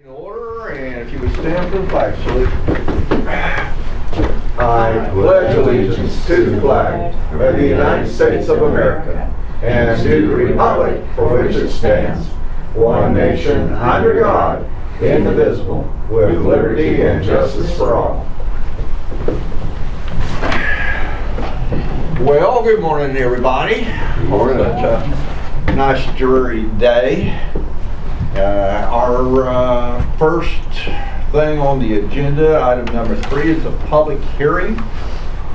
In order, and if you would stand for the flag salute. I pledge allegiance to the flag of the United States of America and to the republic for which it stands, one nation under God, indivisible, with liberty and justice for all. Well, good morning, everybody. Morning. Such a nice dreary day. Our first thing on the agenda, item number 3, is a public hearing.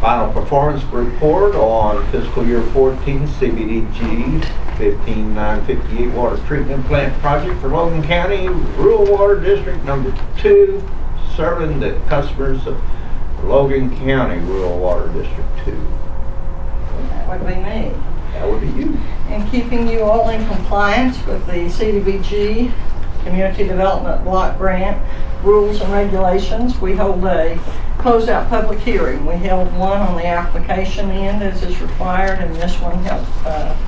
Final performance report on fiscal year 14 CBDG 15958 water treatment plant project for Logan County Rural Water District number 2, serving the customers of Logan County Rural Water District 2. That would be me. That would be you. And keeping you all in compliance with the CDBG Community Development Block Grant rules and regulations, we hold a closeout public hearing. We held one on the application end as is required, and this one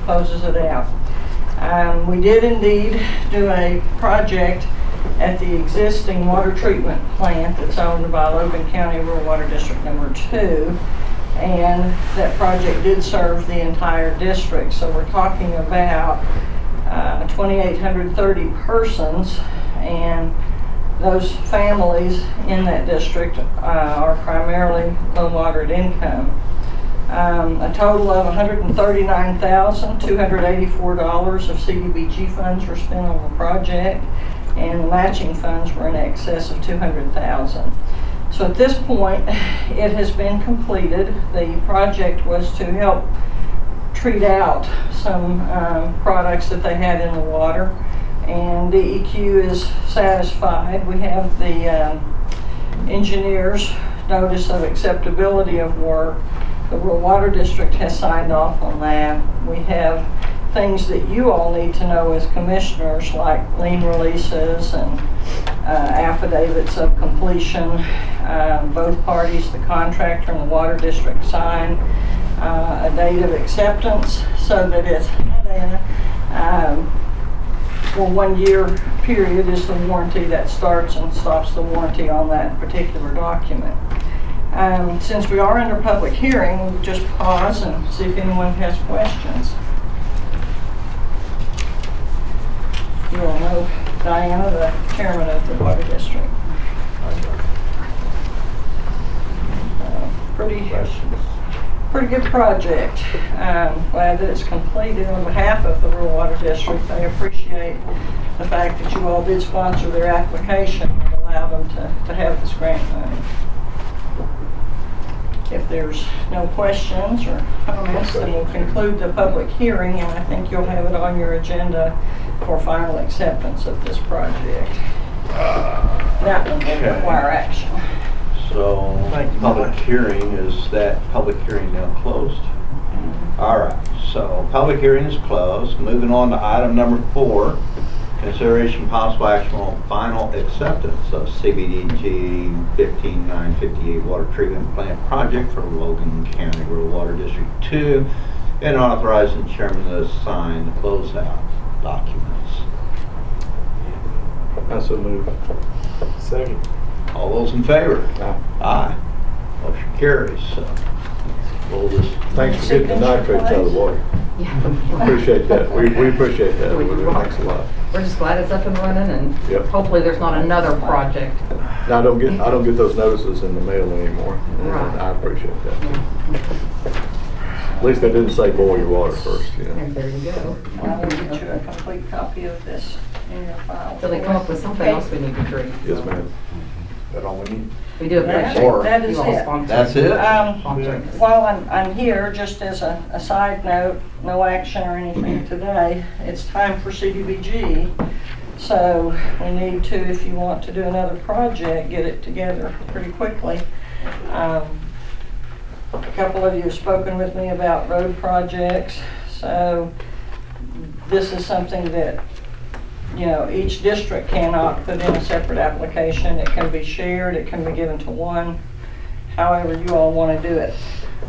closes it out. We did indeed do a project at the existing water treatment plant that's owned by Logan County Rural Water District number 2. And that project did serve the entire district. So we're talking about 2,830 persons, and those families in that district are primarily low moderate income. A total of $139,284 of CDBG funds were spent on the project, and the matching funds were in excess of $200,000. So at this point, it has been completed. The project was to help treat out some products that they had in the water, and DEQ is satisfied. We have the engineer's notice of acceptability of work. The Rural Water District has signed off on that. We have things that you all need to know as commissioners, like lien releases and affidavits of completion. Both parties, the contractor and the water district, sign a date of acceptance so that it's for 1 year period is the warranty that starts and stops the warranty on that particular document. Since we are under public hearing, we'll just pause and see if anyone has questions. You all know Diana, the chairman of the water district. Pretty good project. Glad that it's completed. On behalf of the Rural Water District, they appreciate the fact that you all did sponsor their application and allow them to have this grant money. If there's no questions or comments, then we'll conclude the public hearing, and I think you'll have it on your agenda for final acceptance of this project. That one will require action. So, public hearing, is that public hearing now closed? All right, so public hearing is closed. Moving on to item number 4, consideration possible action on final acceptance of CBDG 15958 water treatment plant project for Logan County Rural Water District 2, and authorizing the chairman to sign the closeout documents. I so move. Second. All those in favor? Aye. Aye. Motion carries. So we'll just Thanks for getting the nitrates out of the water. Yeah. Appreciate that. We appreciate that. We do. Thanks a lot. We're just glad it's up and running, and Yep. hopefully there's not another project. Now, I don't get those notices in the mail anymore. Right. I appreciate that. At least they didn't say boil your water first, you know. And there you go. I will get you a complete copy of this in your file. Till they come up with something else we need to treat. Yes, ma'am. that all we need. We do appreciate Or- That is you all it. sponsoring. That's it? Sponsoring this. While I'm here, just as a side note, no action or anything today, it's time for CDBG. So we need to, if you want to do another project, get it together pretty quickly. A couple of you have spoken with me about road projects, so this is something that, you know, each district cannot put in a separate application. It can be shared, it can be given to one, however you all want to do it.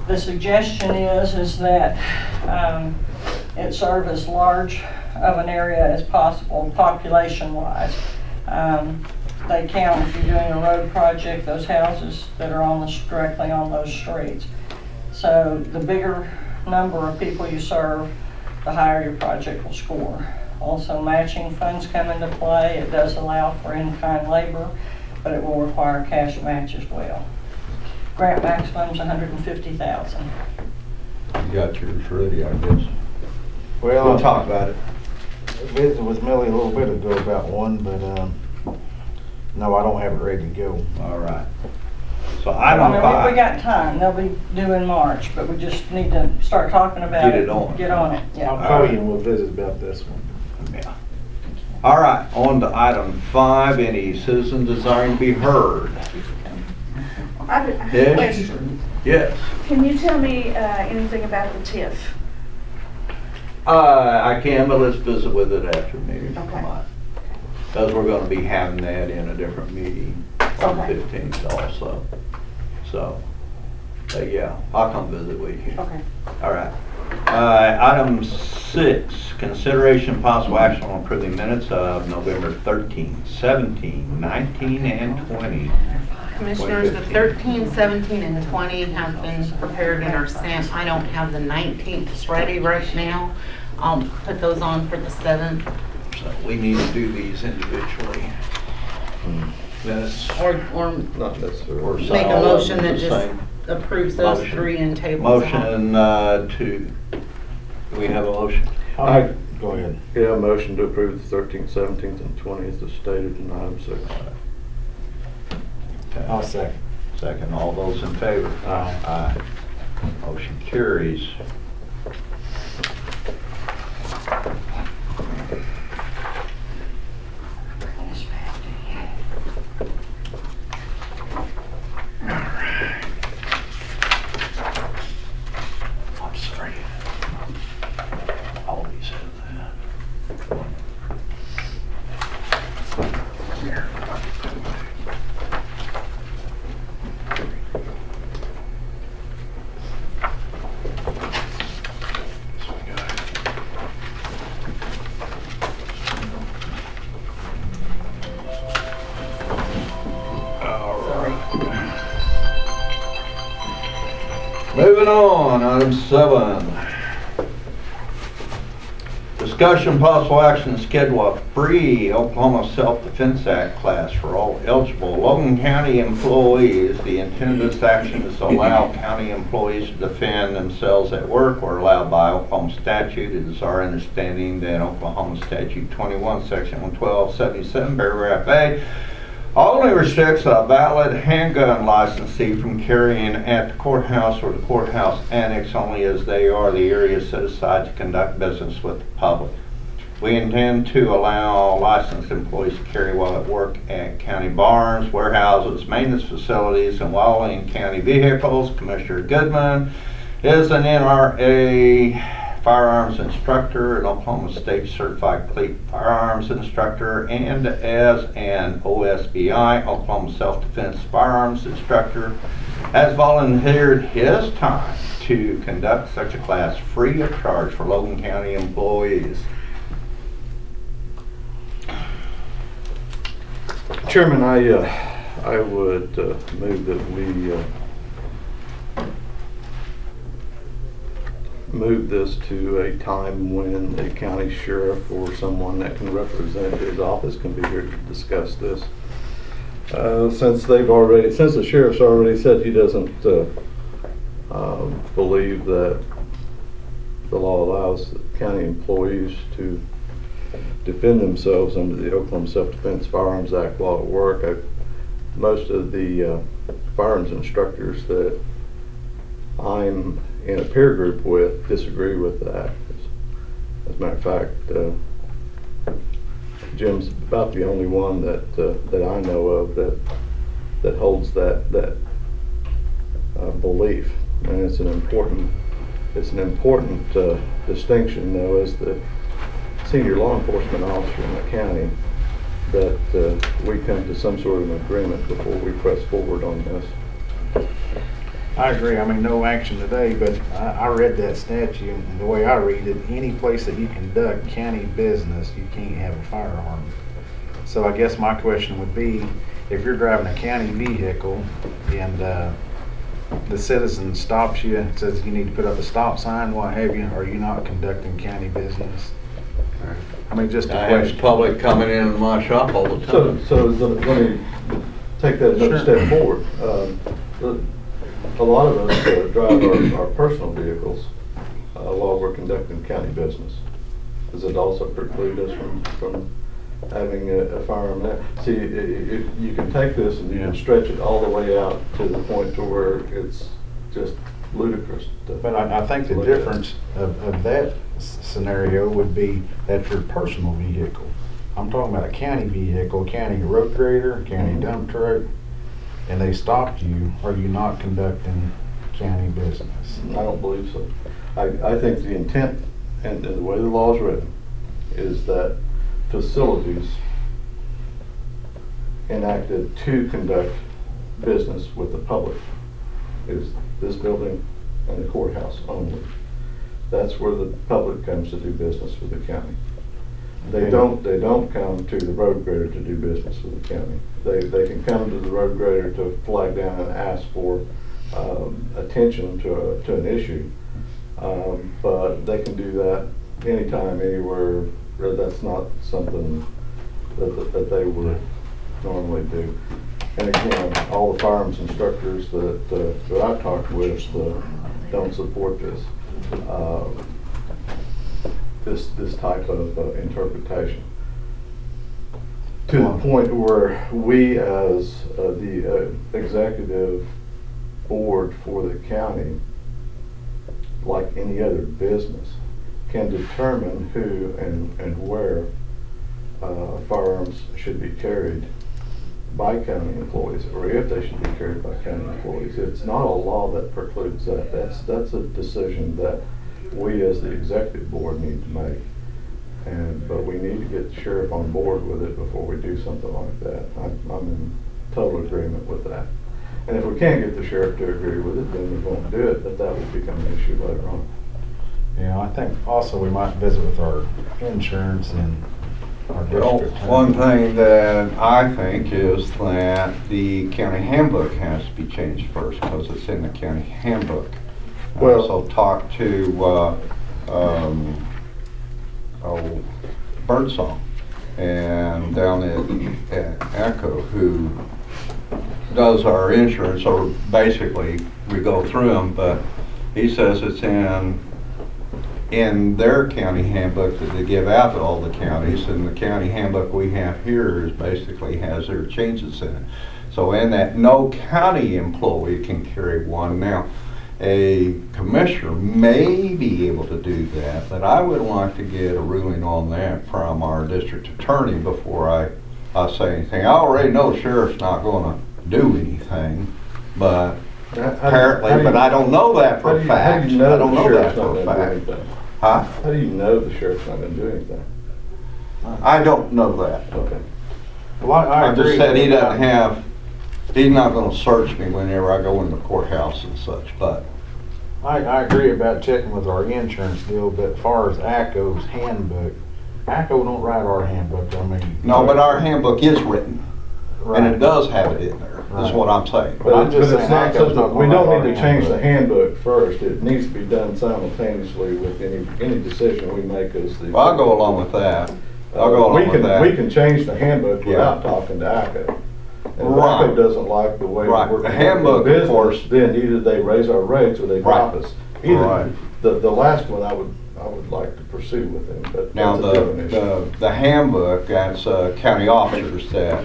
The suggestion is that it serve as large of an area as possible population-wise. They count if you're doing a road project, those houses that are on directly on those streets. So the bigger number of people you serve, the higher your project will score. Also, matching funds come into play. It does allow for in-kind labor, but it will require cash match as well. Grant maximum is $150,000. You got yours ready, I guess. Well, We'll talk about it. I visited with Millie a little bit ago about one, but, no, I don't have it ready to go. All right. So I item mean, we 5. got time. They'll be due in March, but we just need to start talking about Get it. it on. Get on it, I'll yeah. call you and we'll visit about this one. Yeah. All right, on to item 5, any citizen desiring to be heard? I have a Yes? question. Yes. Can you tell me anything about the TIF? I can, but let's visit with it after the meeting. Okay. Come on. Because we're going to be having that in a different meeting on the Okay. 15th also. So, yeah, I'll come visit with you. Okay. All right. Item 6, consideration possible action on approving minutes of November 13, 17, 19, and 20. Commissioners, the 13, 17, and 20 have been prepared and are sent. I don't have the 19th ready right now. I'll put those on for the 7th. So we need to do these individually. Minutes. Or Not necessarily. Or make sign a all of motion them that the just same. approves those Motion. 3 and tables. Motion do we have a motion? I- Go ahead. Yeah, motion to approve the 13th, 17th, and 20th as stated in item 6. Okay. I'll second. Second, all those in favor? Aye. Aye. Motion carries. I'm sorry. Always have that. Here. So we got it. All right. Moving on, item 7. Discussion possible action to schedule a free Oklahoma Self-Defense Act class for all eligible Logan County employees. The intent of this action is to allow county employees to defend themselves at work or allowed by Oklahoma statute. It is our understanding that Oklahoma Statute 21, Section 11277, paragraph A, only restricts a valid handgun licensee from carrying at the courthouse or the courthouse annex only as they are the areas set aside to conduct business with the public. We intend to allow licensed employees to carry while at work at county barns, warehouses, maintenance facilities, and while in county vehicles. Commissioner Goodman is an NRA firearms instructor, an Oklahoma State certified fleet firearms instructor, and as an OSBI, Oklahoma Self-Defense Firearms Instructor, has volunteered his time to conduct such a class free of charge for Logan County employees. Chairman, I would move that we move this to a time when the county sheriff or someone that can represent his office can be here to discuss this. Since the sheriff's already said he doesn't believe that the law allows county employees to defend themselves under the Oklahoma Self-Defense Firearms Act law at work. Most of the firearms instructors that I'm in a peer group with disagree with that. As a matter of fact, Jim's about the only one that I know of that holds that belief, and it's an important distinction, though, as the senior law enforcement officer in the county, that we come to some sort of agreement before we press forward on this. I agree. I mean, no action today, but I read that statute, and the way I read it, any place that you conduct county business, you can't have a firearm. So I guess my question would be, if you're driving a county vehicle and the citizen stops you, says you need to put up a stop sign, what have you, are you not conducting county business? I mean, just a I have question. public coming in my shop all the time. Let me take that another step forward. A lot of us drive our personal vehicles while we're conducting county business. Does it also preclude us from having a firearm there? See, you can take this and you can stretch it all the way out to the point to where it's just ludicrous. But I think the difference of that scenario would be that's your personal vehicle. I'm talking about a county vehicle, county road grader, county dump truck, and they stopped you. Are you not conducting county business? I don't believe so. I think the intent and the way the law is written is that facilities enacted to conduct business with the public is this building and the courthouse only. That's where the public comes to do business with the county. They don't come to the road grader to do business with the county. They can come to the road grader to flag down and ask for attention to an issue, but they can do that anytime, anywhere. That's not something that they would normally do. And again, all the firearms instructors that I've talked with don't support this. This type of interpretation, to the point where we as the executive board for the county, like any other business, can determine who and where firearms should be carried by county employees, or if they should be carried by county employees. It's not a law that precludes that. That's a decision that we as the executive board need to make. But we need to get the sheriff on board with it before we do something like that. I'm in total agreement with that. And if we can't get the sheriff to agree with it, then we won't do it, but that will become an issue later on. Yeah, I think also we might visit with our insurance and our Well, district. one thing that I think is that the county handbook has to be changed first, because it's in the county handbook. Well- So talk to Birdsong and down at Echo, who does our insurance, or basically we go through them, but he says it's in their county handbook that they give out to all the counties, and the county handbook we have here is basically has their changes in it. So in that, no county employee can carry one. Now, a commissioner may be able to do that, but I would like to get a ruling on that from our district attorney before I say anything. I already know the sheriff's not gonna do anything, but apparently, but I don't know that for a fact. How do you know I don't the know that sheriff's not for a gonna do fact. anything? Huh? How do you know the sheriff's not gonna do anything? I don't know that. Okay. Well, I I just agree said he with doesn't have, he's not gonna search me whenever I go in the courthouse and such, but I agree about checking with our insurance deal, but as far as ACO's handbook, ACO don't write our handbook, I mean. no, but our handbook is written, and it Right. does have it in there, is Right. what I'm saying. But I'm just it's saying not ACO's something, not we gonna don't write need to our change the handbook. handbook first. It needs to be done simultaneously with any decision we make as the. Well, I'll go along with that. I'll go along with that. We can change the handbook Yeah. without talking to ACO. And if Right. ACO doesn't like the way Right. we're The doing handbook, of business, course. then either they raise our rates or they drop Right. us. Right. Either, the last one I would like to pursue with them, but Now, that's a different issue. the handbook, that's county officers that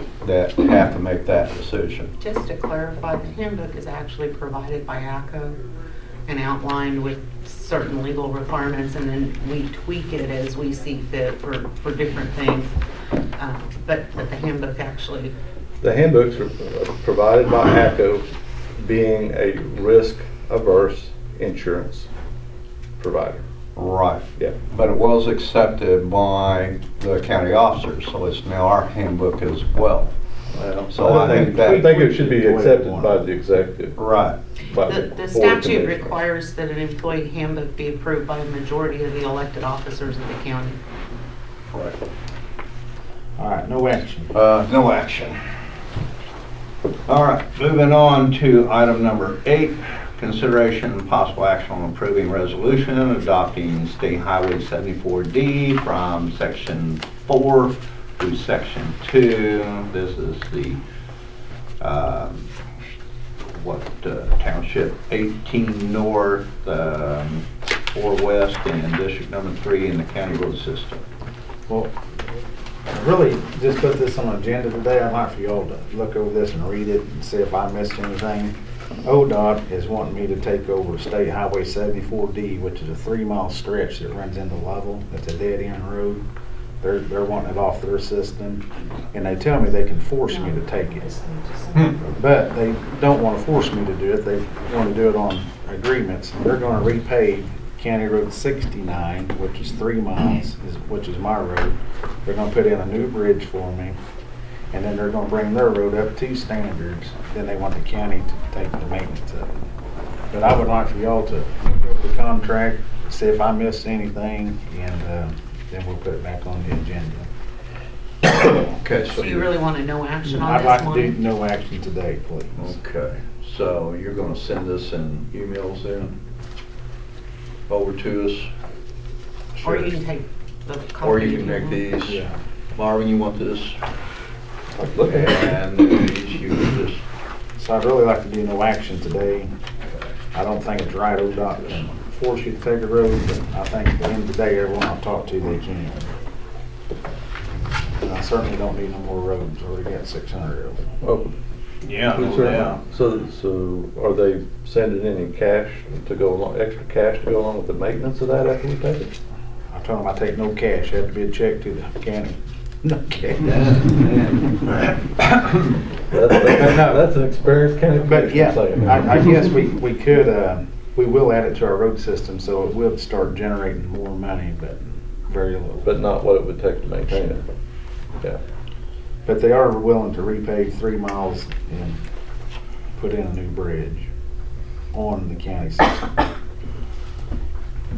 have to make that decision. Just to clarify, the handbook is actually provided by ACO and outlined with certain legal requirements, and then we tweak it as we see fit for different things. But the handbook actually, The handbooks are provided by ACO, being a risk-averse insurance provider. Right. Yeah. But it was accepted by the county officers, so it's now our handbook as well. So I think that. I think it should be accepted by the executive. Right. by the board statute commissioners. requires that an employee handbook be approved by a majority of the elected officers of the county. Right. All right, no action. No action. All right, moving on to item number 8, consideration and possible action on approving resolution adopting State Highway 74D from Section 4 through Section 2. This is the, Township 18 North, 4 West, and District Number 3 in the county road system. Well, I really just put this on the agenda today. I'd like for y'all to look over this and read it and see if I missed anything. ODOT is wanting me to take over State Highway 74D, which is a 3-mile stretch that runs into Lovell. It's a dead-end road. They're wanting it off their system, and they tell me they can force me to take it. But they don't want to force me to do it. They want to do it on agreements. They're going to repave County Road 69, which is 3 miles, which is my road. They're going to put in a new bridge for me, and then they're going to bring their road up to standards. Then they want the county to take the maintenance of it. But I would like for y'all to look over the contract, see if I missed anything, and then we'll put it back on the agenda. Okay, So you really want to no action on I'd this like to one? do no action today, please. Okay, so you're gonna send us in emails then over to us? Or you can take the copy. Or you can if make want. these. Yeah. Marvin, you want this? Look at it. And these, you can just, So I'd really like to do no action today. I don't think it's right, ODOT can force you to take a road, but I think at the end of the day, everyone I talk to, they can. And I certainly don't need no more roads, already got 600 of them. Oh, yeah, no sir. doubt. So are they sending any cash to go along, extra cash to go along with the maintenance of that after we take it? I told them I take no cash, it had to be a check to the county. No cash. That's an experienced county But yeah, commissioner saying. I guess we could, we will add it to our road system, so it will start generating more money, but very little. But not what it would take to maintain it. Yeah. But they are willing to repave 3 miles and put in a new bridge on the county system.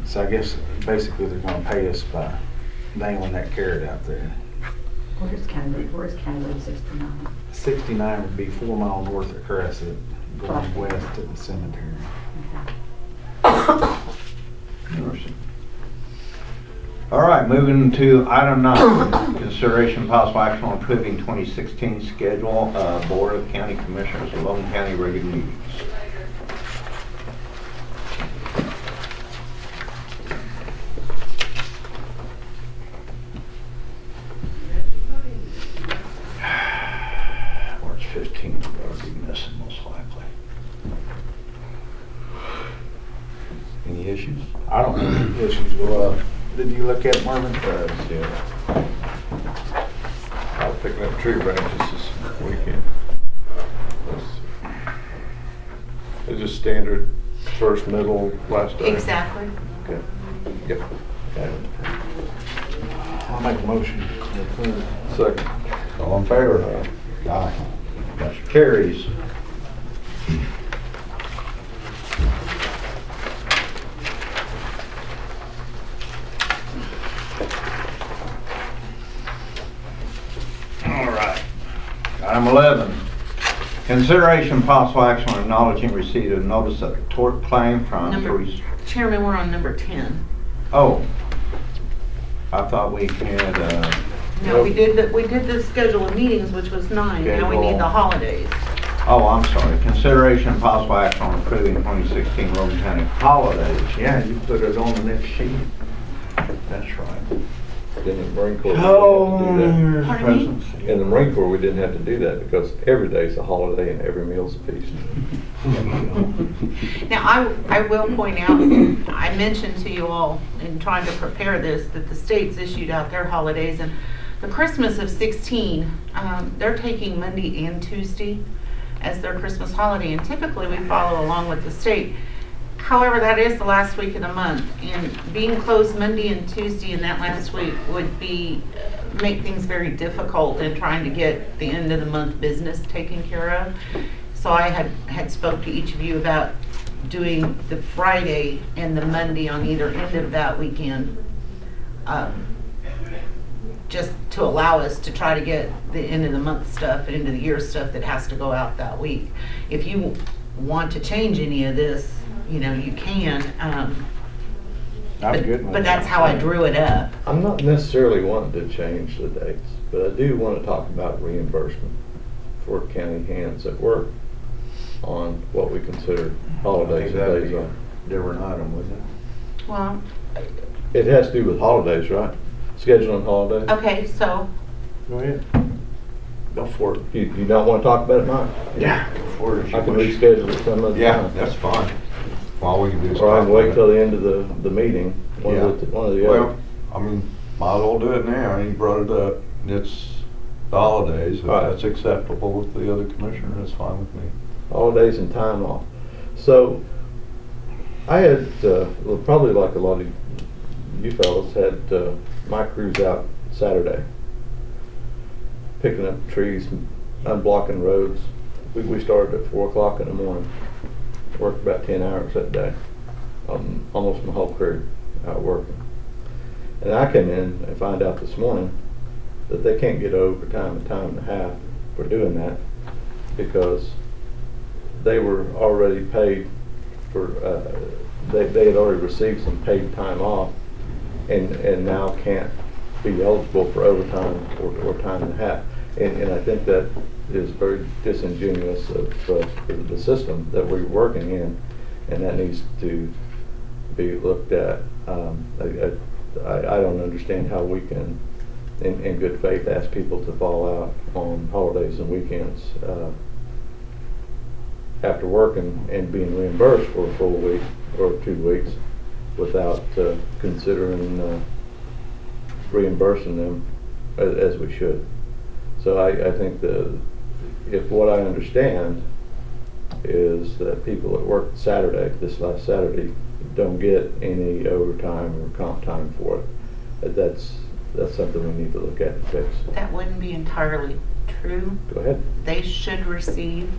So I guess basically they're gonna pay us by dangling that carrot out there. Where's County Road 69? 69 would be 4 miles north of Crescent, going west to the cemetery. Interesting. All right, moving to item 9, consideration possible action on approving 2016 schedule of Board of County Commissioners of Logan County regular meetings. March 15th, I'll be missing most likely. Any issues? I don't have any issues with that. Did you look at it, Marvin? Yeah. I was picking up tree branches this weekend. It's just standard first, middle, last day. Exactly. Okay. Yep. Okay. I'll make a motion to approve. Second. All in favor? Aye. Motion carries. All right. Item 11, consideration possible action on acknowledging receipt of notice of tort claim from Teresa. Chairman, we're on number 10. Oh, I thought we had, No, we did the schedule of meetings, which was 9. Now we need the holidays. oh, I'm sorry, consideration possible action on approving 2016 Logan County holidays. Yeah, you put it on the next sheet. That's right. In the Marine Corps, we didn't have to do There's Pardon me? presents. that. In the Marine Corps, we didn't have to do that because every day's a holiday and every meal's a feast. Now, I will point out, I mentioned to you all in trying to prepare this, that the states issued out their holidays, and the Christmas of 16, they're taking Monday and Tuesday as their Christmas holiday, and typically we follow along with the state. However, that is the last week of the month, and being closed Monday and Tuesday in that last week would be, make things very difficult in trying to get the end of the month business taken care of. So I had spoke to each of you about doing the Friday and the Monday on either end of that weekend just to allow us to try to get the end of the month stuff and end of the year stuff that has to go out that week. If you want to change any of this, you know, you can, I'm good with but that's how I drew it up. I'm not necessarily wanting to change the dates, but I do want to talk about reimbursement for county hands that work on what we consider holidays and That'd days be a off. different item, wouldn't it? Well, It has to do with holidays, right? Scheduling holidays? okay, so, Go ahead. Go for it. You don't want to talk about it, Mike? Yeah, go for it if you I can wish. reschedule it some other Yeah, time. that's fine. All we can do is. Or I can talk wait about till it. the end of the meeting, one of the Well, other. I mean, might as well do it now. You brought it up. It's the holidays. If All right. that's acceptable with the other commissioner, that's fine with me. Holidays and time off. So, I had, well, probably like a lot of you fellas, had my crews out Saturday, picking up trees, unblocking roads. We started at 4 o'clock in the morning, worked about 10 hours that day, almost my whole crew out working. And I came in and find out this morning that they can't get overtime a time and a half for doing that because they were already paid for, they had already received some paid time off and now can't be eligible for overtime or time and a half. And I think that is very disingenuous of the system that we're working in, and that needs to be looked at. I don't understand how we can, in good faith, ask people to fall out on holidays and weekends after working and being reimbursed for a full week or 2 weeks without considering reimbursing them as we should. So I think if what I understand is that people that worked Saturday, this last Saturday, don't get any overtime or comp time for it. That's something we need to look at and fix. that wouldn't be entirely true. Go ahead. They should receive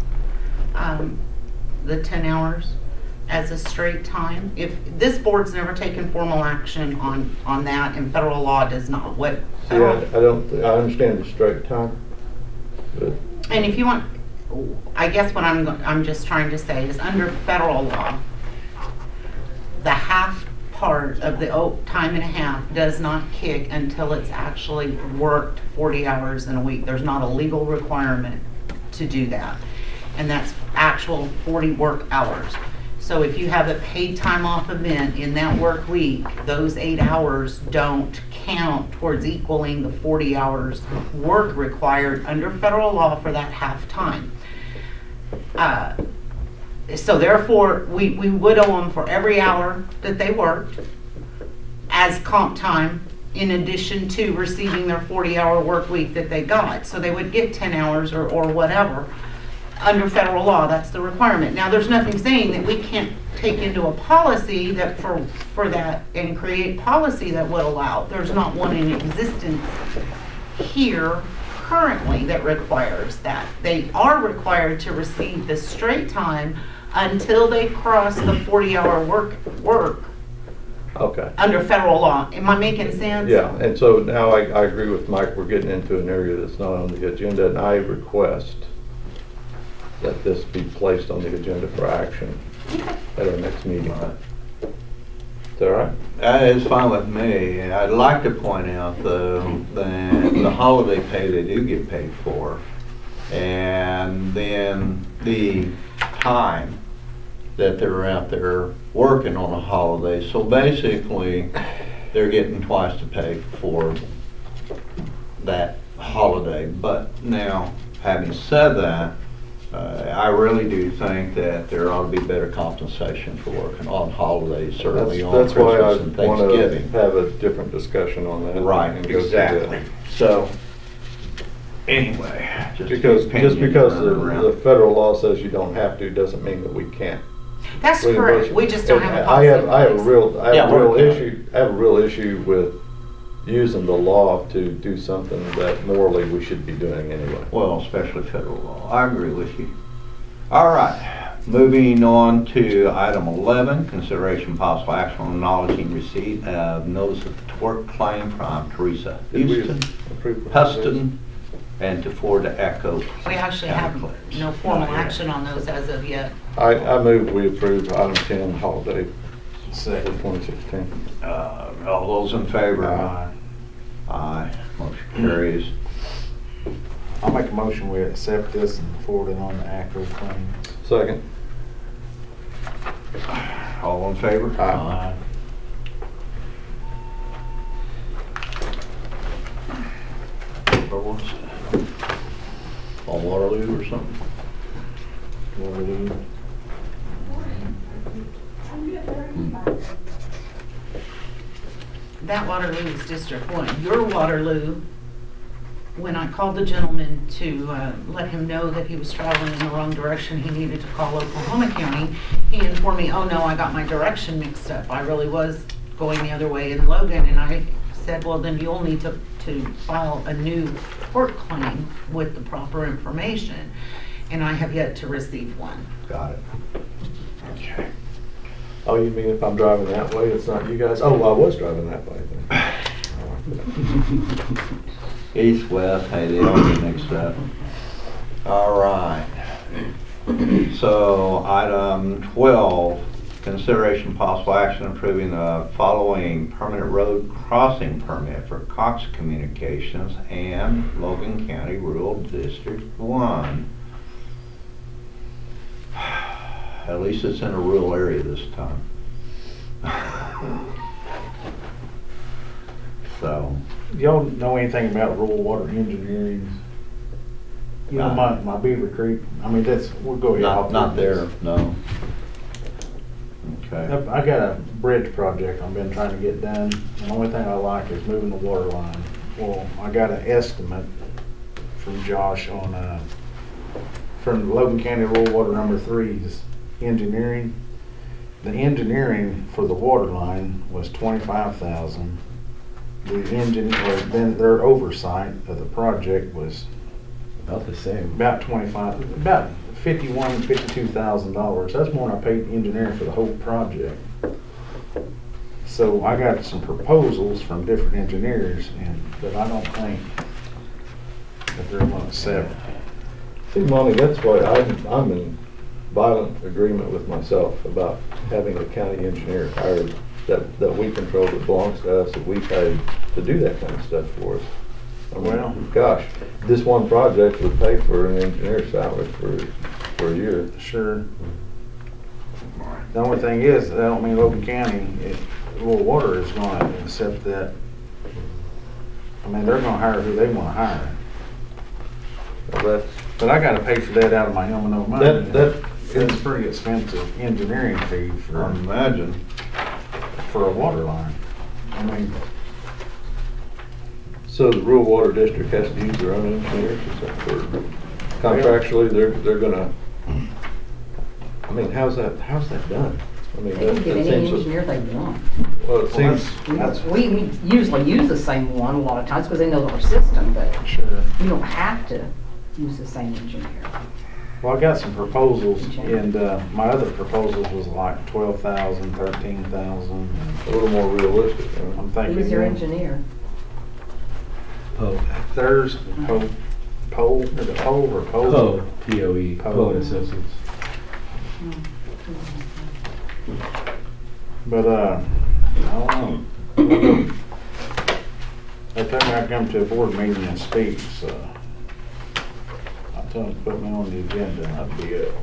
the 10 hours as a straight time. If this board's never taken formal action on that, and federal law does not. What See, I understand the straight time, but and if you want, I guess what I'm just trying to say is under federal law, the half part of the time and a half does not kick until it's actually worked 40 hours in a week. There's not a legal requirement to do that. And that's actual 40 work hours. So if you have a paid time off event in that work week, those 8 hours don't count towards equaling the 40 hours work required under federal law for that half time. So therefore, we would owe them for every hour that they worked as comp time in addition to receiving their 40-hour work week that they got. So they would get 10 hours or whatever. Under federal law, that's the requirement. Now, there's nothing saying that we can't take into a policy that for that and create policy that would allow. There's not one in existence here currently that requires that. They are required to receive the straight time until they cross the 40-hour work okay. under federal law. Am I making sense? Yeah, and so now I agree with Mike, we're getting into an area that's not on the agenda, and I request that this be placed on the agenda for action at our next meeting. Is that all right? That is fine with me. And I'd like to point out though, that the holiday pay they do get paid for, and then the time that they're out there working on a holiday. So basically, they're getting twice the pay for that holiday. But now, having said that, I really do think that there ought to be better compensation for working on holidays, certainly on That's why I Christmas and want to Thanksgiving. have a different discussion on that. Right, and go through exactly. that. So, anyway. Just opinion because running around. the federal law says you don't have to, doesn't mean that we can't. That's correct. We just don't have a And policy. I have a real Yeah, I have a real issue with using the law to do something that morally we should be doing anyway. Well, especially federal law. I agree with you. All right, moving on to item 11, consideration possible action on acknowledging receipt of notice of tort claim from Teresa Did we- Houston. approve. Huston and to forward to Echo. We actually County have clerks. no formal Not yet. action on those as of yet. I move we approve item 10, holiday for Second. 2016. All those in favor? Aye. Aye. Motion carries. I'll make a motion, we accept this and forward it on to ACO claims. Second. All in favor? Aye. On Waterloo or something? Waterloo. That Waterloo is District 1. Your Waterloo, when I called the gentleman to let him know that he was traveling in the wrong direction, he needed to call Oklahoma County, he informed me, oh no, I got my direction mixed up. I really was going the other way in Logan, and I said, well, then you'll need to file a new tort claim with the proper information. And I have yet to receive one. Got it. Okay. Oh, you mean if I'm driving that way, it's not you guys? Oh, well, I was driving that way then. East, west, hey, they all get mixed up. All right. So item 12, consideration possible action approving the following permanent road crossing permit for Cox Communications and Logan County Rural District 1. At least it's in a rural area this time. So, Y'all know anything about rural water engineering? You know, my Beaver Creek, I mean, we'll go ahead. not there, no. Okay. I got a bridge project I've been trying to get done. The only thing I like is moving the water line. Well, I got an estimate from Josh on, from Logan County Rural Water Number 3's engineering. The engineering for the water line was $25,000. The engineer, then their oversight of the project was About the same. about $52,000. That's more than I paid engineering for the whole project. So I got some proposals from different engineers, but I don't think that they're going to accept. See, Monty, that's why I'm in violent agreement with myself about having a county engineer hired that we control, that belongs to us, that we pay to do that kind of stuff for us. I mean, Well, gosh, this one project would pay for an engineer's salary for a year. Sure. The only thing is, that don't mean Logan County, Rural Water is going to accept that. I mean, they're going to hire who they want to hire. Well, But I got to pay for that out of my M&O money. It's a pretty expensive engineering fee I for imagine. a water line. I mean, so the rural water district has to use their own engineers, is that for contractually, they're gonna, I mean, how's that done? I mean, They can that get any seems, engineer they want. well, it seems, We usually use the same one a lot of times because they know our system, but sure. you don't have to use the same engineer. Well, I got some proposals, and my other proposals was like 12,000, 13,000. a little more realistic, huh? I'm thinking. Who's your engineer? Poe. There's Poe, is it Poe or Poe? Poe, P-O-E, Poe. Poe and Associates. But, I don't know. They told me I'd come to a board meeting and speak, so I told them to put me on the agenda and I'd be up.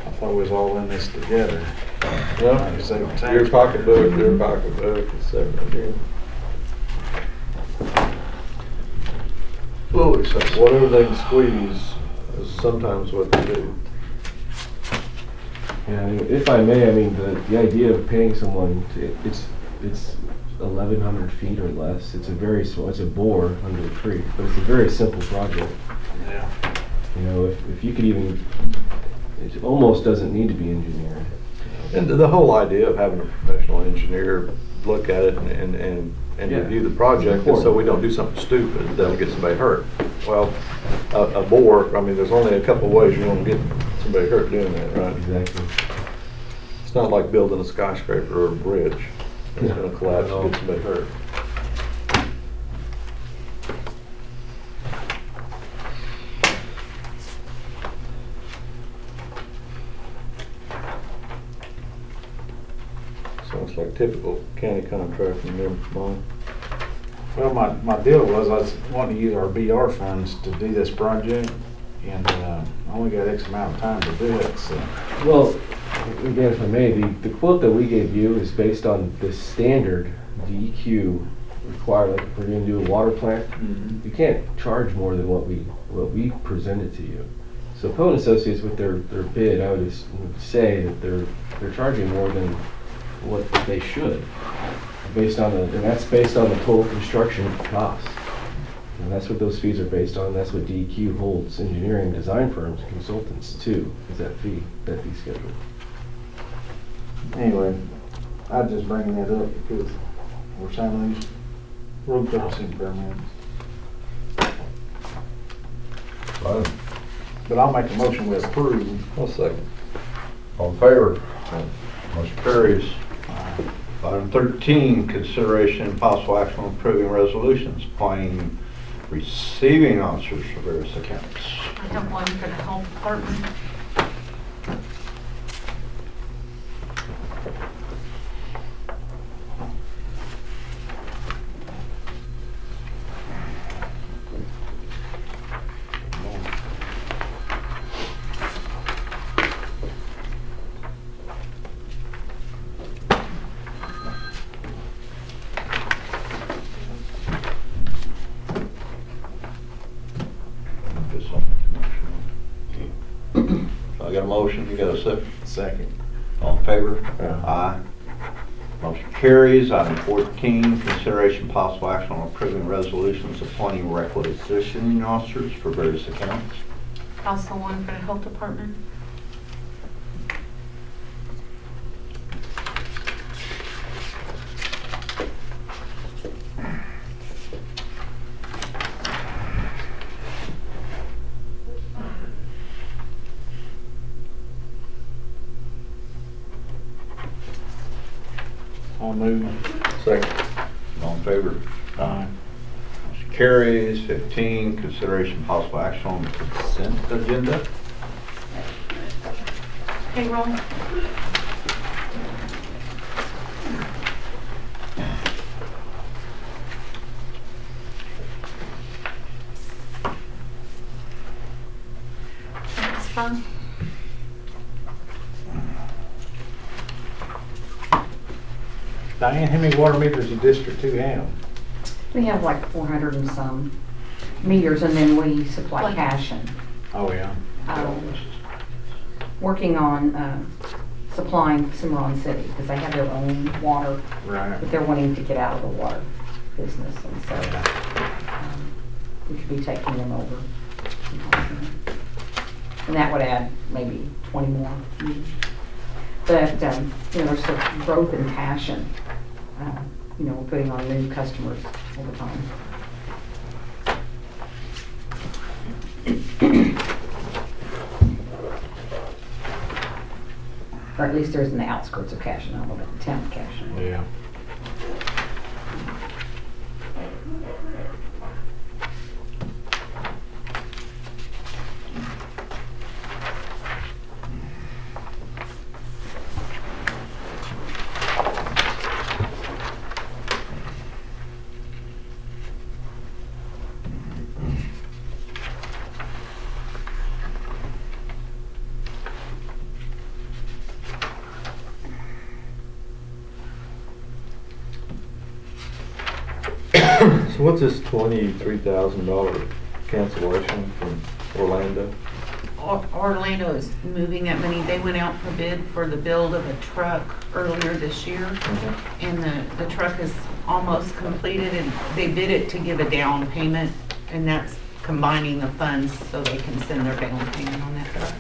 I thought we was all in this together. Like you say, Your pocketbook, their pocketbook, it's everything. Whatever they can squeeze is sometimes what they do. Yeah, I mean, if I may, I mean, the idea of paying someone, it's 1,100 feet or less. It's a very small, it's a bore under the creek, but it's a very simple project. Yeah. You know, if you could even, it almost doesn't need to be engineered. And the whole idea of having a professional engineer look at it and Yeah. review the project is so we don't do something stupid that'll get somebody hurt. Well, a bore, I mean, there's only a couple ways you're gonna get somebody hurt doing that, right? Exactly. It's not like building a skyscraper or a bridge. It's gonna collapse and get somebody hurt. typical county contract from them, Mike? Well, my deal was I was wanting to use our BR funds to do this project, and I only got X amount of time to do it, so. Well, again, if I may, the quote that we gave you is based on the standard DEQ required, like if we're gonna do a water plant, you can't charge more than what we presented to you. So Poe and Associates with their bid, I would say that they're charging more than what they should, and that's based on the total construction cost. And that's what those fees are based on. That's what DEQ holds engineering design firms, consultants to, is that fee schedule. Anyway, I'm just bringing that up because we're signing these road crossing permits. Fine. But I'll make a motion we approve. I'll second. All in favor? Motion carries. Item 13, consideration and possible action on approving resolutions appointing receiving officers for various accounts. I have one for the health department. I got a motion, you got a second? Second. All in favor? Aye. Motion carries. Item 14, consideration possible action on approving resolutions appointing requisitioning officers for various accounts. Also one for the health department. I'll move. Second. All in favor? Aye. Motion carries. 15, consideration possible action on the consent agenda. Payroll. That's fun. Diane, how many water meters does District 2 have? We have like 400 and some meters, and then we supply Like- cash and Oh, yeah. working on supplying Cimarron City because they have their own water, Right. but they're wanting to get out of the water business, and so Yeah. we could be taking them over. And that would add maybe 20 more meters. But, there's some growth in passion. We're putting on new customers all the time. Or at least there's in the outskirts of Cashin, I don't know about the town of Cashin. Yeah. So what's this $23,000 cancellation from Orlando? Orlando is moving that money. They went out for bid for the build of a truck earlier this year. And the truck is almost completed, and they bid it to give a down payment, and that's combining the funds so they can send their down payment on that truck.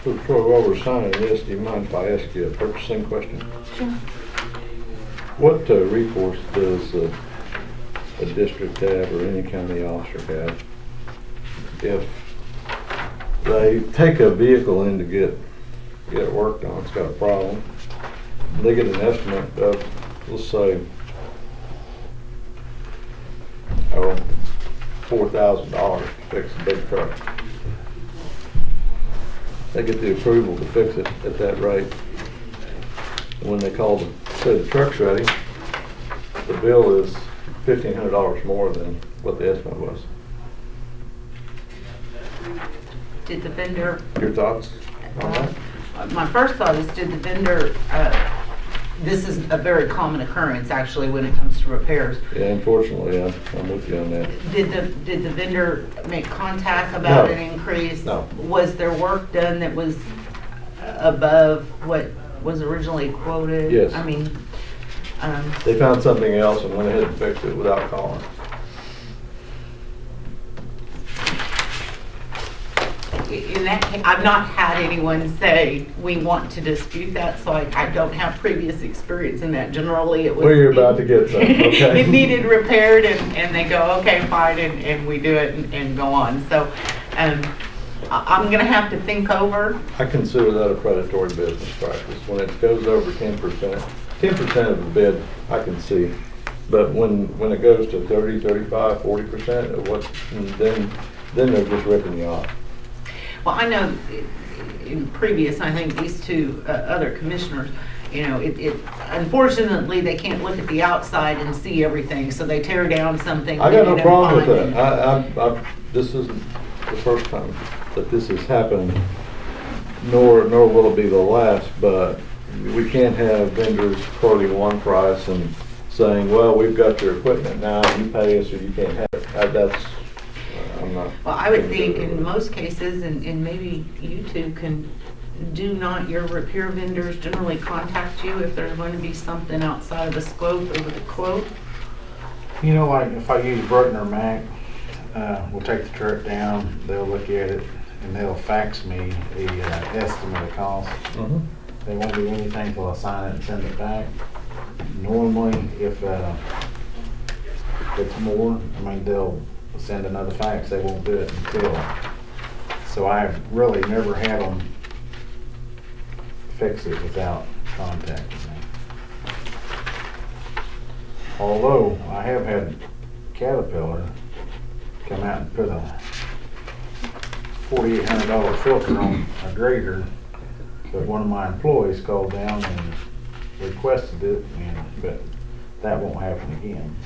So Troy, while we're signing this, do you mind if I ask you a purchasing question? Sure. What recourse does a district have or any county officer have. If they take a vehicle in to get it worked on, it's got a problem, they get an estimate of, let's say, $4,000 to fix a big truck. They get the approval to fix it at that rate. When they call to say the truck's ready, the bill is $1,500 more than what the estimate was. Did the vendor, Your thoughts on that? my first thought is, did the vendor, this is a very common occurrence actually when it comes to repairs. Yeah, unfortunately, I'm with you on that. Did the vendor make contact about No. an increase? No. Was there work done that was above what was originally quoted? Yes. I mean, They found something else and went ahead and fixed it without calling. in that case, I've not had anyone say, we want to dispute that, so I don't have previous experience in that. Generally, it was. Well, you're about to get some, okay? It needed repaired, and they go, okay, fine, and we do it and go on. So, I'm gonna have to think over. I consider that a predatory business practice. When it goes over 10%, 10% of the bid, I can see. But when it goes to 30, 35, 40% of what, then they're just ripping you off. Well, I know in previous, I think these two other commissioners, you know, unfortunately, they can't look at the outside and see everything, so they tear down something. I got no they problem with didn't that. find This isn't the first time that this has happened, nor will it be the last, but we can't have vendors quoting one price and saying, well, we've got your equipment now, you pay us or you can't have it. I'm not. Well, I would think in most cases, and maybe you two can, do not your repair vendors generally contact you if there's going to be something outside of the scope of the quote? You know, like if I use Bruckner Mac, we'll take the truck down, they'll look at it, and they'll fax me the estimate of cost. Mhm. They won't do anything till I sign it and send it back. Normally, if it's more, I mean, they'll send another fax, they won't do it until. So I've really never had them fix it without contacting me. Although I have had Caterpillar come out and put a $4,800 filter on a grader, but one of my employees called down and requested it, but that won't happen again.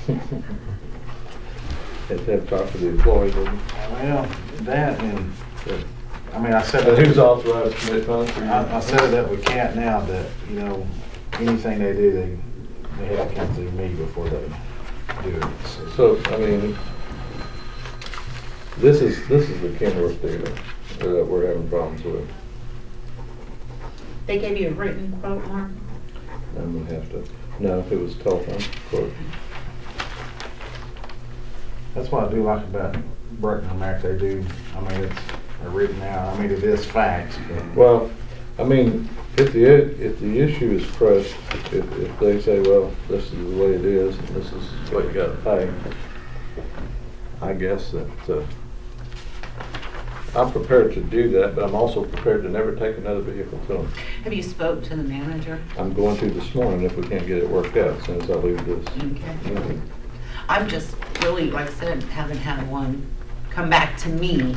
Have to have talked to the employee, doesn't it? Well, that and, I mean, I said And who's that, authorized to commit funds for you? I set it up with Cat now that, you know, anything they do, they have to come through me before they do it. So, I mean, this is the Kenworth dealer that we're having problems with. They gave you a written quote, Mark? I'm gonna have to, no, if it was telephone quote. That's what I do like about Bruckner Mac, they do, I mean, it's written out, I mean, it is fax, but. Well, I mean, if the issue is crushed, if they say, well, this is the way it is, and this is what you gotta pay, I guess that, I'm prepared to do that, but I'm also prepared to never take another vehicle to them. Have you spoke to the manager? I'm going to this morning if we can't get it worked out, as soon as I leave this Okay. meeting. I've just really, like I said, haven't had one come back to me.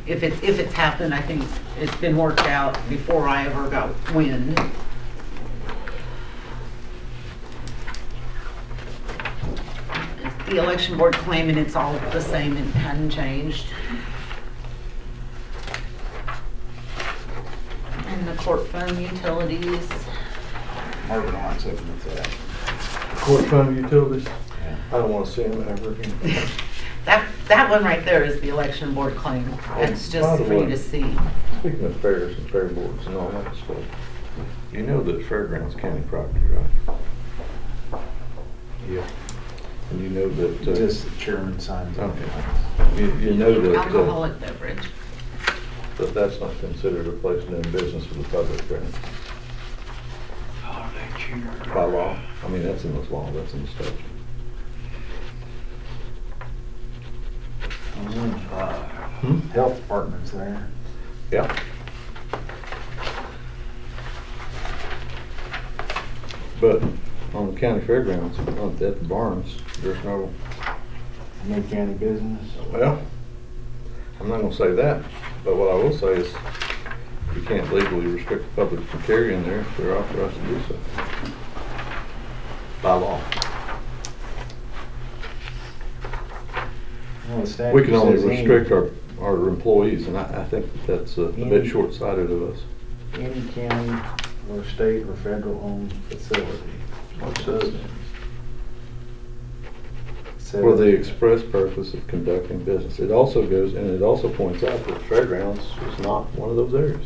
If it's happened, I think it's been worked out before I ever got wind. The election board claiming it's all the same and hadn't changed. And the court fund utilities. Marvin wants something with that. Court fund utilities, Yeah. I don't wanna see them ever again. That one right there is the election board claim. That's by just the for you way, to see. Speaking of fairs and fair boards and all that stuff, you know that Fairgrounds County property, right? Yeah, And you know that, just the chairman signs it. okay. You know that, Alcoholic beverage. that that's not considered a place to do business with the public, right? By law, I mean, that's in the law, that's in the statute. Health department's there. Yeah. But on the county fairgrounds, at the barns, there's no, No county business. well, I'm not gonna say that, but what I will say is you can't legally restrict the public from carrying there if they're authorized to do so. By law. Well, the statute We can only says restrict our employees, and I think that's a bit short-sighted of us. Any county or state or federal owned facility. What says it? For the express purpose of conducting business. It also goes, and it also points out that fairgrounds is not one of those areas.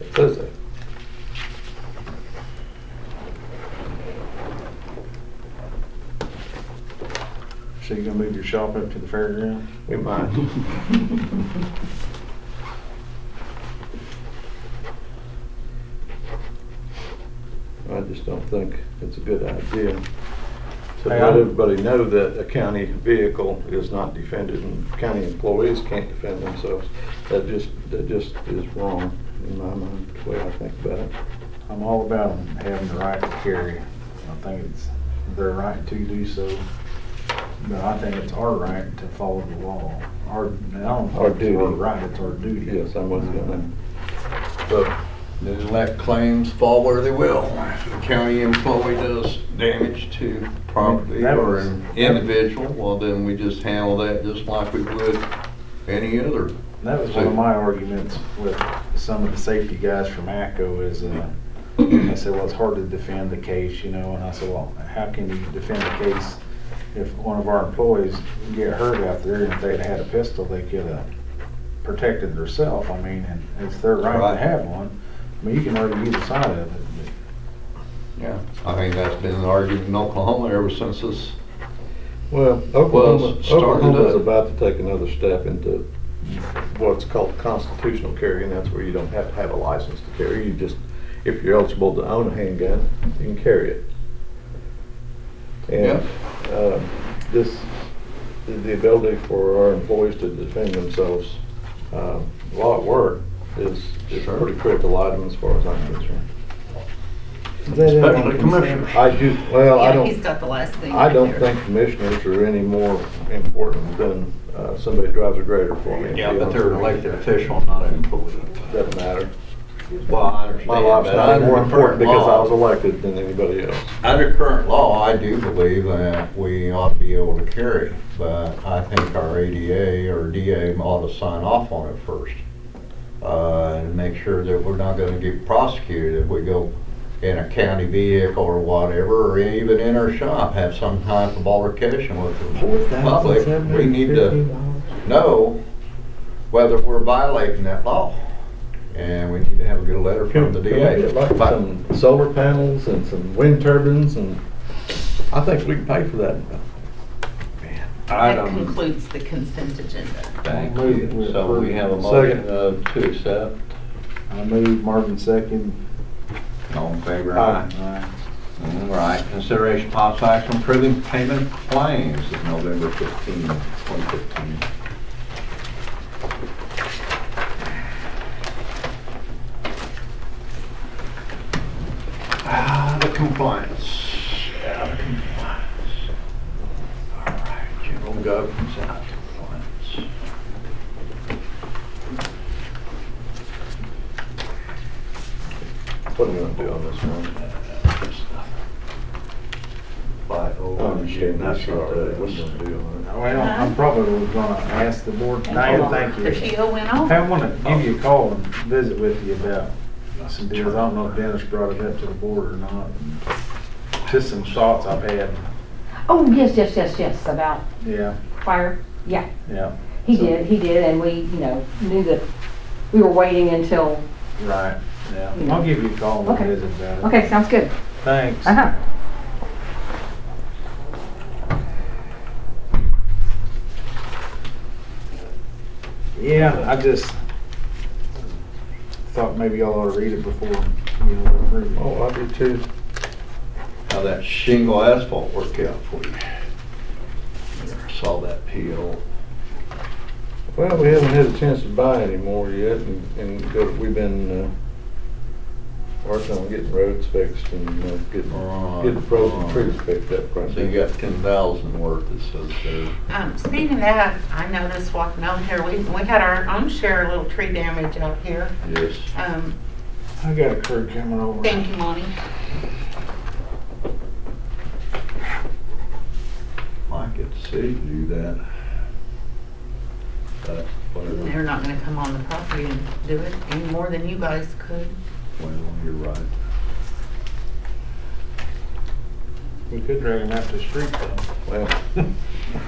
It says that. So you're gonna move your shop up to the fairground? We might. I just don't think it's a good idea to Hey, let I'm- everybody know that a county vehicle is not defended and county employees can't defend themselves. That just is wrong in my mind, the way I think about it. I'm all about them having the right to carry. I think it's their right to do so. But I think it's our right to follow the law. I don't Our think it's our duty. right, it's our duty. Yes, I'm with you on that. But Then let claims fall where they will. If a county employee does damage to property That or was- an individual, well, then we just handle that just like we would any other. That was one of my arguments with some of the safety guys from ACO is, they said, well, it's hard to defend the case, you know, and I said, well, how can you defend the case if one of our employees get hurt out there, and if they'd had a pistol, they could have protected themselves, I mean, and it's their right Right. to have one. I mean, you can argue either side of it, Yeah. I mean, that's been an argument in Oklahoma ever since this. well, started Oklahoma's up. about to take another step into what's called constitutional carry, and that's where you don't have to have a license to carry. You just, if you're eligible to own a handgun, you can carry it. And the ability for our employees to defend themselves while at work is Sure. a pretty critical item as far as I'm concerned. Especially commissioners. I do, well, I Yeah, don't. he's got the last thing. I right don't there. think commissioners are any more important than somebody who drives a grader for me. Yeah, but they're an elected official, not an employee. Doesn't matter. Well, I understand. My life's but not under more current important because I was law- elected than anybody else. Under current law, I do believe that we ought to be able to carry, but I think our ADA or DA ought to sign off on it first. And make sure that we're not gonna get prosecuted if we go in a county vehicle or whatever, or even in our shop, have some type of altercation with the public. We need to know whether we're violating that law. And we need to have a good letter from the Can we DA. get like some solar panels and some wind turbines, and I think we can pay for that. That concludes the consent agenda. Thank you. So we have a motion to accept. I move, Marvin second. All in favor, aye. Aye. All right, consideration possible action approving payment claims of November 15, 2015. The compliance. The compliance. All right, general government's out of compliance. What are we gonna do on this one? By I understand that's not what we're gonna do on Well, I'm probably gonna ask the board, Diane, thank The you. PO went off? I wanna give you a call and visit with you about some deals. I don't know if Dennis brought it up to the board or not. Just some thoughts I've had, Oh, yes, about yeah, fire, yeah. yeah. He So- did, and we, knew that we were waiting until, Right, yeah. I'll give you a call and we'll Okay. visit about it. okay, sounds good. Thanks. Uh-huh. Yeah, I just thought maybe y'all ought to read it before, approve it. Oh, I do too. How that shingle asphalt worked out for you. I saw that PO. Well, we haven't had a chance to buy any more yet, and we've been working on getting roads fixed and getting frozen trees picked up. Right So you now. got 10,000 worth, it says there. Speaking of that, I noticed walking over here, we had our own share of little tree damage out here. Yes. I got a crew coming over. Thank you, Monty. Might get the city to do that. But whatever. They're not gonna come on the property and do it any more than you guys could. Well, you're right. We could drag them out to the street though. Well,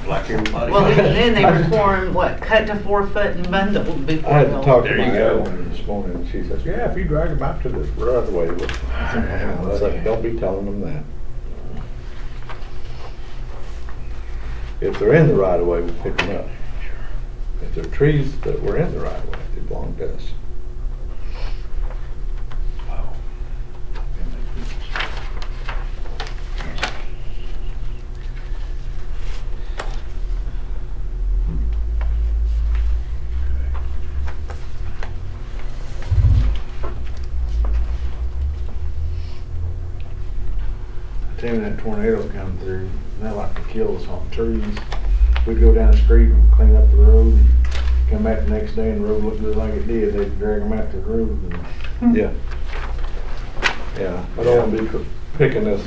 Like everybody. Well, even then, they were pouring, cut to 4 foot and bundled before. I had to they'll- talk to There you my go. owner this morning, and she says, "Yeah, if you drag them out to the right of way, I was like, don't be telling them that. If they're in the right of way, we pick them up. If they're trees that were in the right of way, they belong to us." Tell me that tornado come through, and they like to kill us on trees. We'd go down the street and clean up the road, and come back the next day and the road looked just like it did. They'd drag them out to the road. And Yeah. Yeah, I don't want to be picking this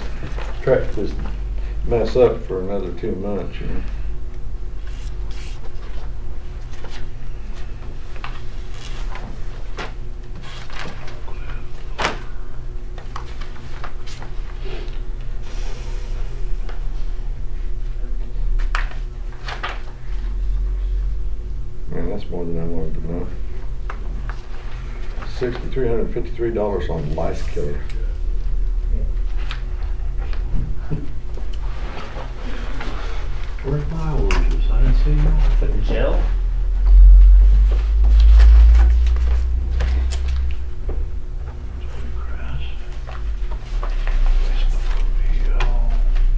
mess up for another 2 months, you know. Man, that's more than I wanted to know. $6,353 on lice killer. Where's my oranges? I didn't see you. For the gel?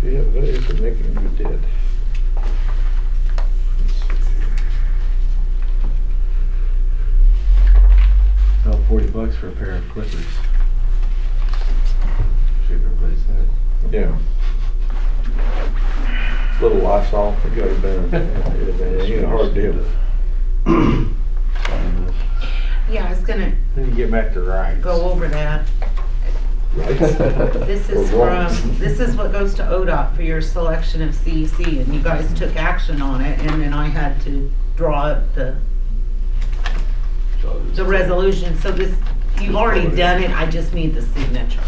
Yeah, that is making you dead. Let's see. About $40 for a pair of clippers. Should replace that. Yeah. Little Lysol, it got it ain't a hard deal. Yeah, I was gonna then you get back to rights. go over that. This is this is what goes to ODOT for your selection of CEC, and you guys took action on it, and then I had to draw up the resolution. So this, you've already done it, I just need the signature.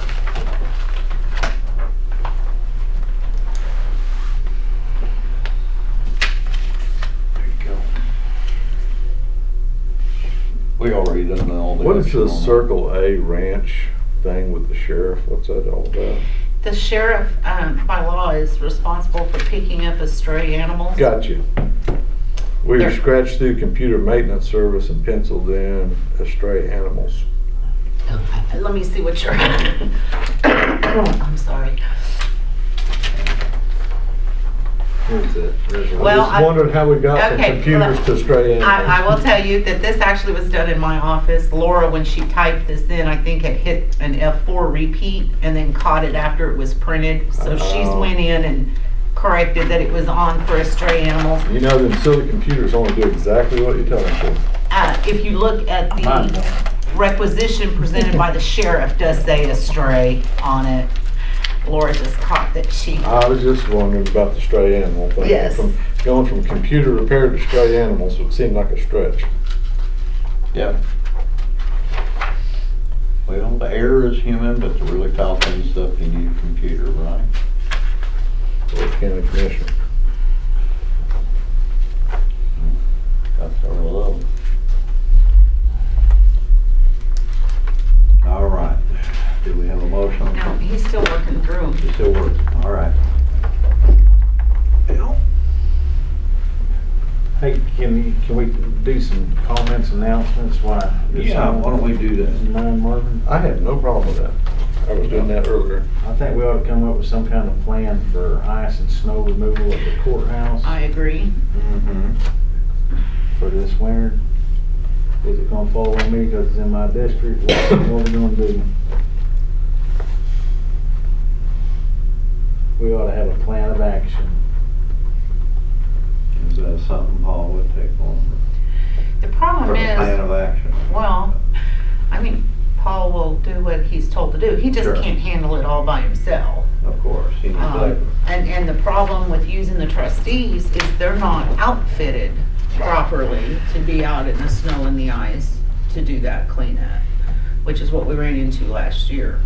There you go. We already done all the. What is action the on that. Circle A Ranch thing with the sheriff? What's that all about? The sheriff, by law, is responsible for picking up stray animals. Gotcha. We There- scratched through computer maintenance service and penciled in stray animals. Let me see what you're, I'm sorry. Here's the resolution. Well, I just wondered how we got from okay, computers to stray animals. I will tell you that this actually was done in my office. Laura, when she typed this in, I think it hit an F4 repeat and then caught it after it was printed. So she's Oh. went in and corrected that it was on for a stray animal. You know, them silly computers only do exactly what you tell them to. If you look at Mine the don't. requisition presented by the sheriff, does say a stray on it. Laura just caught that she, I was just wondering about the stray animal thing. Yes. Going from computer repair to stray animals would seem like a stretch. Yeah. Well, the error is human, but the really falcon stuff, you need a computer, right? Worth County Commissioner. Got several of them. All right. Do we have a motion? no, he's still working through. It's still working, all right. Bill? Hey, can we do some comments, announcements? Why? Yeah, why don't we do that? Mind, Marvin? I had no problem with that. I was doing that earlier. I think we ought to come up with some kind of plan for ice and snow removal at the courthouse. I agree. Mm-hmm. for this winter? Is it gonna fall on me because it's in my district? What we gonna do? We ought to have a plan of action. Is that something Paul would take on? The For problem the plan is, of action? well, I mean, Paul will do what he's told to do. He just Sure. can't handle it all by himself. Of course, he needs labor. And the problem with using the trustees is they're not outfitted properly to be out in the snow and the ice to do that cleanup, which is what we ran into last year.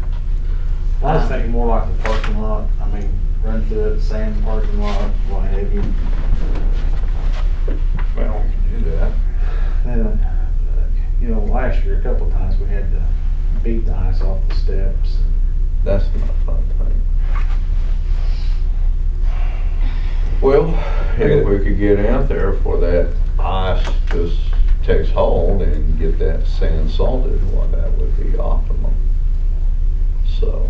I was thinking more like the parking lot. I mean, run through it, sand the parking lot, what have you. Well, we can do that. And, you know, last year, a couple of times, we had to beat the ice off the steps. That's not a fun thing. Well, if we could get out there before that ice just takes hold and get that sand salted, well, that would be optimum. So,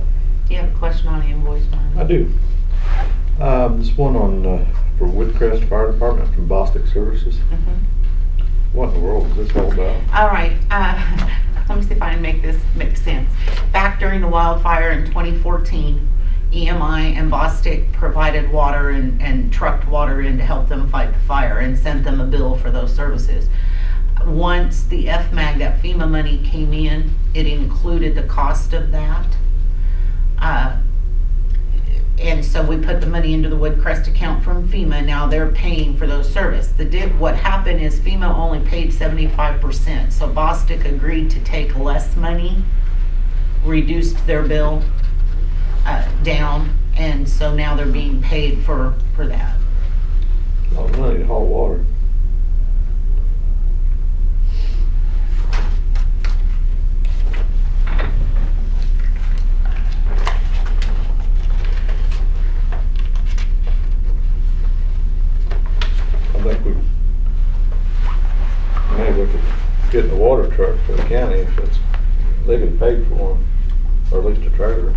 You have a question on the invoice, I Marvin? do. This one on, for Woodcrest Fire Department from BOCC Services. Mhm. What in the world is this all about? All right, let me see if I can make this make sense. Back during the wildfire in 2014, EMI and BOCC provided water and trucked water in to help them fight the fire and sent them a bill for those services. Once the FMAG, that FEMA money came in, it included the cost of that. And so we put the money into the Woodcrest account from FEMA. Now they're paying for those services. What happened is FEMA only paid 75%. So BOCC agreed to take less money, reduced their bill down, and so now they're being paid for that. Oh, money to haul water. I think we may look at getting a water truck for the county if it's, they can pay for them, or at least a trailer.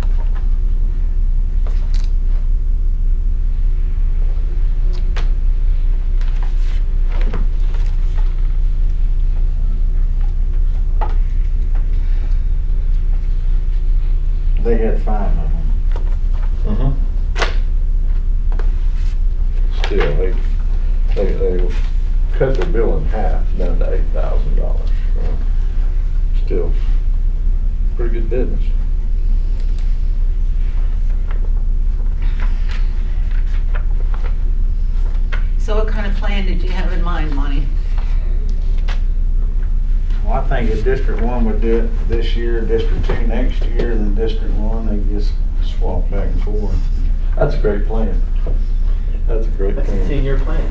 They had 5 of them. Mm-hmm. Still, they cut their bill in half, down to $8,000. So still, pretty good business. So what kind of plan did you have in mind, Monty? Well, I think if District 1 would do it this year, District 2 next year, then District 1, they just swap back and forth. That's a great plan. That's a great That's a plan. 10-year plan,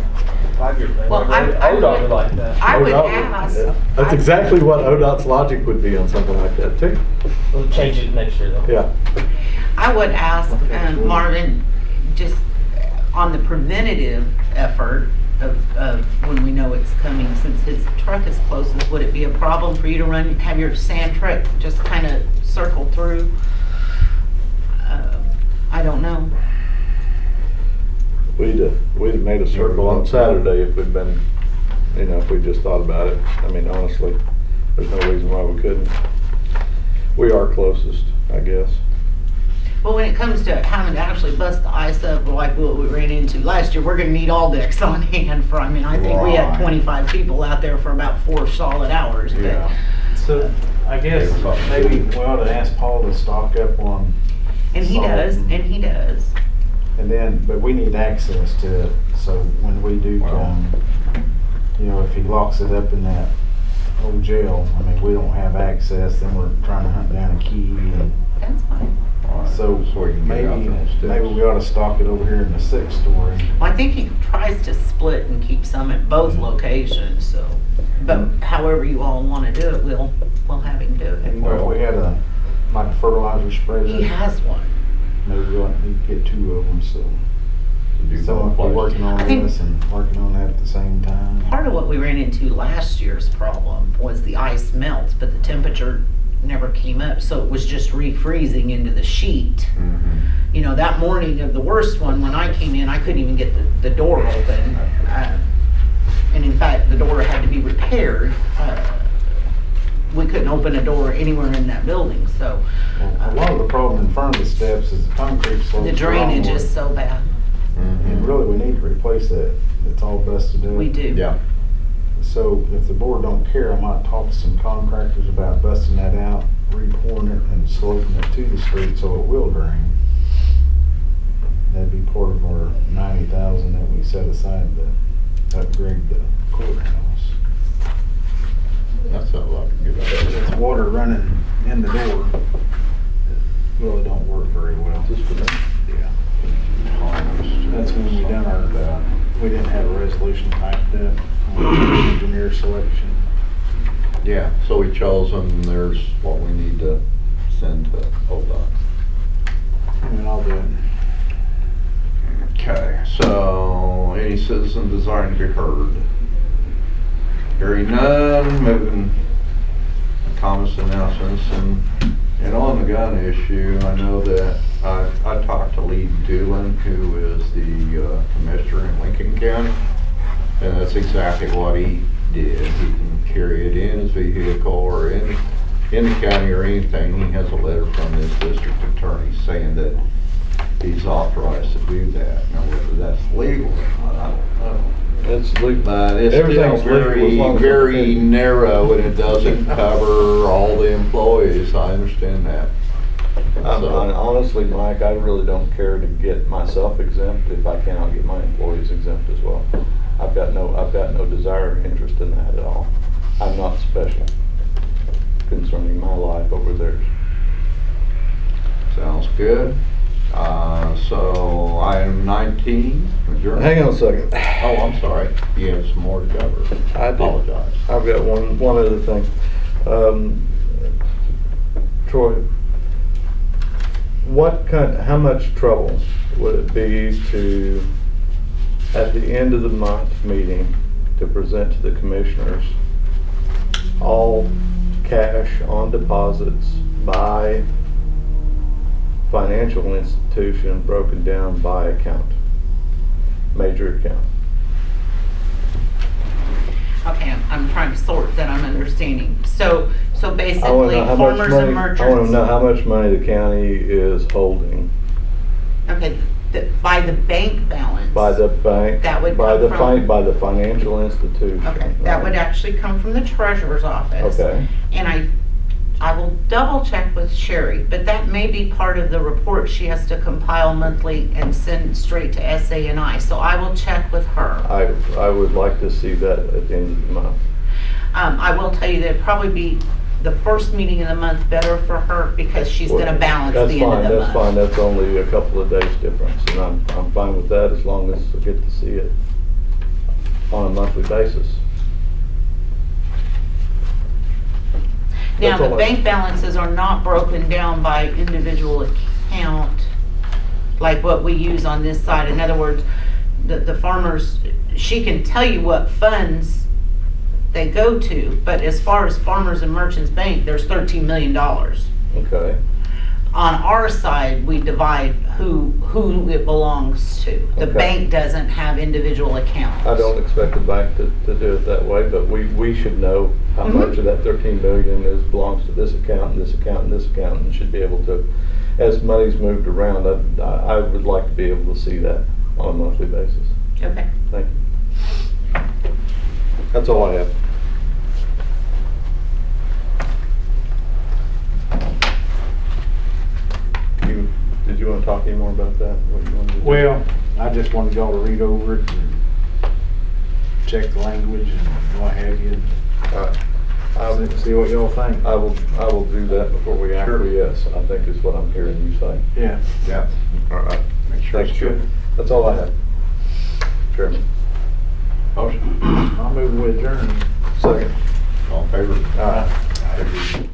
5-year plan. Well, I ODOT would- would like that. I would ODOT ask, yeah. That's exactly what ODOT's logic would be on something like that too. We'll change it next year though. Yeah. I would ask Marvin, just on the preventative effort of when we know it's coming, since his truck is closest, would it be a problem for you to have your sand truck just kind of circle through? I don't know. We'd have made a circle on Saturday if we'd been, you know, if we just thought about it. I mean, honestly, there's no reason why we couldn't. We are closest, I guess. Well, when it comes to having to actually bust the ice up, like what we ran into last year, we're gonna need all decks on hand for, I mean, I think we had Right. 25 people out there for about 4 solid hours. but- Yeah. So I guess maybe we ought to ask Paul to stock up on, And he does, and he does. and then, but we need access to it. So when we do come, you know, if he locks it up in that old jail, I mean, we don't have access, then we're trying to hunt down a key. And That's fine. so we can get out maybe, those steps. maybe we ought to stock it over here in the 6th story. Well, I think he tries to split and keep some at both locations, so, but however you all wanna do it, we'll have him do And it. you know, if we had like a fertilizer spreader, He has one. maybe we'll need to get 2 of them, so. Someone will be working on I think- this and working on that at the same time. Part of what we ran into last year's problem was the ice melts, but the temperature never came up, so it was just refreezing into the sheet. You know, that morning of the worst one, when I came in, I couldn't even get the door open. and in fact, the door had to be repaired. We couldn't open a door anywhere in that building, so Well, a lot of the problem in front of the steps is the concrete slopes. the drainage is so bad. And really, we need to replace that. It's all busted up. We do. Yeah. So if the board don't care, I might talk to some contractors about busting that out, re-pouring it and sloping it to the street so it will drain. That'd be part of our 90,000 that we set aside to upgrade the courthouse. That sounds like a good idea. It's water running in the door. It really don't work very well. Just a minute. Yeah. That's when we done our, we didn't have a resolution typed up on engineer selection. Yeah, so we chose them, and there's what we need to send to ODOT. And I'll do it. Okay, so any citizen desiring to be heard? Hearing none, moving to comments, announcements, and on the gun issue, I know that I talked to Lee Doolin, who is the commissioner in Lincoln County, and that's exactly what he did. He can carry it in his vehicle or in the county or anything. He has a letter from his district attorney saying that he's authorized to do that. Now, whether that's legal or not, I don't know. It's legal. But it's still Everything's legal as very, long as very it's legal. narrow, and it doesn't cover all the employees. I understand that. Honestly, Mike, I really don't care to get myself exempt if I cannot get my employees exempt as well. I've got no desire or interest in that at all. I'm not special concerning my life over theirs. Sounds good. So item 19, adjournment. Hang on a second. Oh, I'm sorry. You have some more to cover. I do. Apologize. I've got one other thing. Troy, how much trouble would it be to, at the end of the month meeting, to present to the commissioners all cash on deposits by financial institution broken down by account, major account? Okay, I'm trying to sort that I'm understanding. So I wanna basically, know how much farmers money, and I wanna merchants. know how much money the county is holding Okay, by the bank balance. by the bank, That would by come the from- by the financial institution. Okay, that would actually come from the treasurer's office. Okay. And I will double check with Sherry, but that may be part of the report she has to compile monthly and send straight to SA&I. So I will check with her. I would like to see that at the end of the month. I will tell you that it'd probably be the first meeting of the month better for her because she's gonna balance the end of the month. That's fine, that's only a couple of days difference, and I'm fine with that as long as I get to see it on a monthly basis. Now, That's all the I- bank balances are not broken down by individual account like what we use on this side. In other words, the farmers, she can tell you what funds they go to, but as far as Farmers and Merchants Bank, there's $13 million. Okay, On our side, we divide who it belongs to. The Okay. bank doesn't have individual accounts. I don't expect the bank to do it that way, but we should know how Mhm. much of that 13 million belongs to this account, and this account, and this account, and should be able to, as money's moved around, I would like to be able to see that on a monthly basis. Okay. Thank you. That's all I have. Did you want to talk any more about that? What you want to do? Well, I just wanted y'all to read over it and check the language and what have you, and see what y'all think. I will do that before we acquiesce, I think is what I'm hearing you say. Yeah. Yeah. All right. Make sure it's Thank you. good. That's all I have. Chairman. Motion. I'll move with adjourn. Second. All in favor? All right.